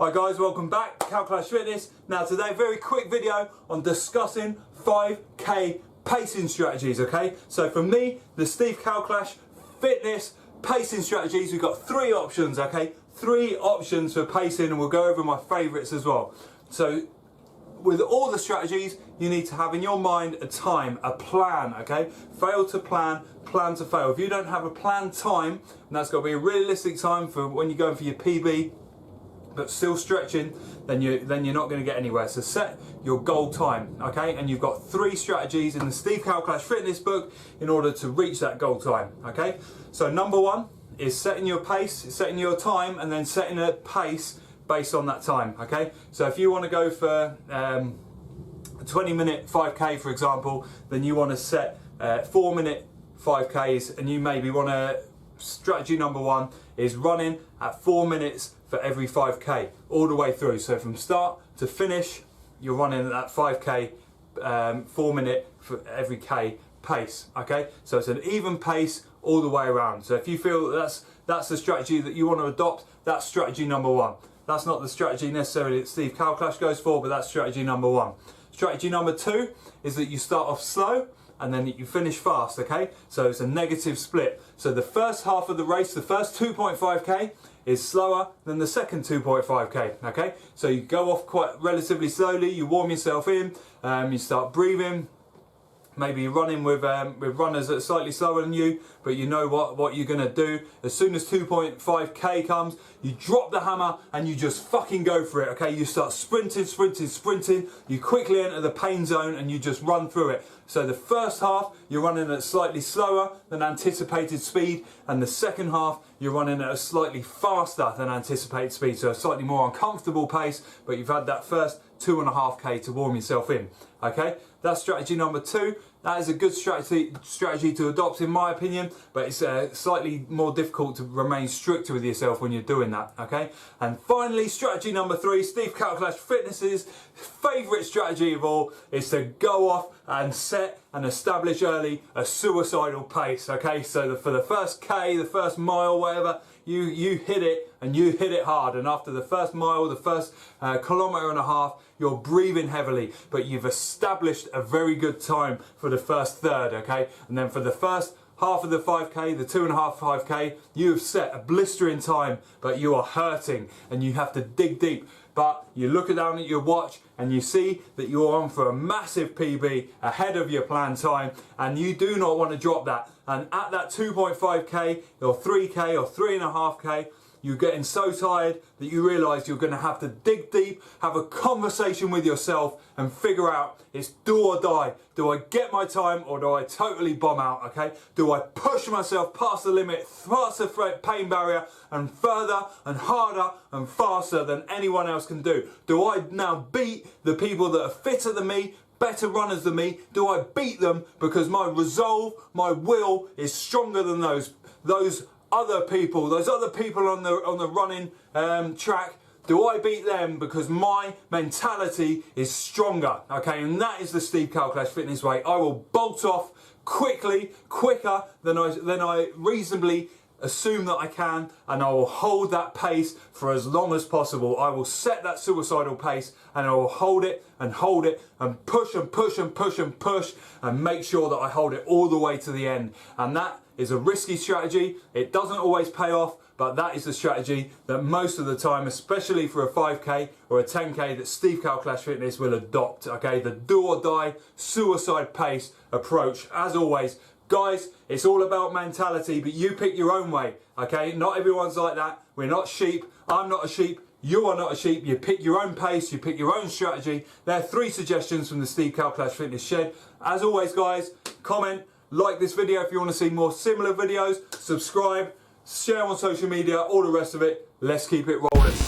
Hi guys, welcome back to Kalclash Fitness. Now today, very quick video on discussing 5k pacing strategies, okay? So for me, the Steve Kalclash Fitness pacing strategies, we've got 3 options, okay? 3 options for pacing, and we'll go over my favourites as well. So with all the strategies, you need to have in your mind a time, a plan, okay? Fail to plan, plan to fail. If you don't have a planned time, and that's got to be a realistic time for when you're going for your PB, but still stretching, then you're not going to get anywhere. So set your goal time, okay? And you've got 3 strategies in the Steve Kalclash Fitness book in order to reach that goal time, okay? So number 1 is setting your pace, setting your time, and then setting a pace based on that time, okay? So if you want to go for a 20-minute 5k, for example, then you want to set 4-minute 5ks, and you maybe want to, strategy number 1 is running at 4 minutes for every 5k all the way through. So from start to finish, you're running at that 5k 4 minute for every k pace, okay? So it's an even pace all the way around. So if you feel that's the strategy that you want to adopt, that's strategy number 1. That's not the strategy necessarily that Steve Kalclash goes for, but that's strategy number 1. Strategy number 2 is that you start off slow and then you finish fast, okay? So it's a negative split. So the first half of the race, the first 2.5k is slower than the second 2.5k, okay? So you go off quite relatively slowly, you warm yourself in, you start breathing. Maybe you're running with runners that are slightly slower than you, but you know what you're gonna do. As soon as 2.5k comes, you drop the hammer and you just fucking go for it, okay? You start sprinting, sprinting, sprinting. You quickly enter the pain zone and you just run through it. So the first half, you're running at slightly slower than anticipated speed, and the second half, you're running at a slightly faster than anticipated speed, so a slightly more uncomfortable pace, but you've had that first 2.5k to warm yourself in, okay? That's strategy number 2. That is a good strategy to adopt in my opinion, but it's slightly more difficult to remain stricter with yourself when you're doing that, okay? And finally, strategy number 3, Steve Kalclash Fitness's favourite strategy of all is to go off and set and establish early a suicidal pace, okay? So for the first K, the first mile, whatever, you hit it, and you hit it hard, and after the first mile, the first 1.5 kilometers, you're breathing heavily, but you've established a very good time for the first third, okay? And then for the first half of the 5k, the 2.5 5k, you have set a blistering time, but you are hurting and you have to dig deep. But you look down at your watch and you see that you're on for a massive PB ahead of your planned time, and you do not want to drop that. And at that 2.5k or 3k or 3.5k, you're getting so tired that you realise you're going to have to dig deep, have a conversation with yourself and figure out it's do or die. Do I get my time or do I totally bomb out, okay? Do I push myself past the limit, past the pain barrier, and further and harder and faster than anyone else can do? Do I now beat the people that are fitter than me, better runners than me? Do I beat them because my resolve, my will is stronger than those other people on the running track? Do I beat them because my mentality is stronger, okay? And that is the Steve Kalclash Fitness way. I will bolt off quickly, quicker than I reasonably assume that I can, and I will hold that pace for as long as possible. I will set that suicidal pace and I will hold it and push and push and push and push and make sure that I hold it all the way to the end. And that is a risky strategy. It doesn't always pay off, but that is the strategy that most of the time, especially for a 5k or a 10k, that Steve Kalclash Fitness will adopt, okay? The do or die suicide pace approach. As always, guys, it's all about mentality, but you pick your own way, okay? Not everyone's like that. We're not sheep. I'm not a sheep. You are not a sheep. You pick your own pace. You pick your own strategy. There are 3 suggestions from the Steve Kalclash Fitness shed. As always, guys, comment, like this video if you want to see more similar videos, subscribe, share on social media, all the rest of it. Let's keep it rolling.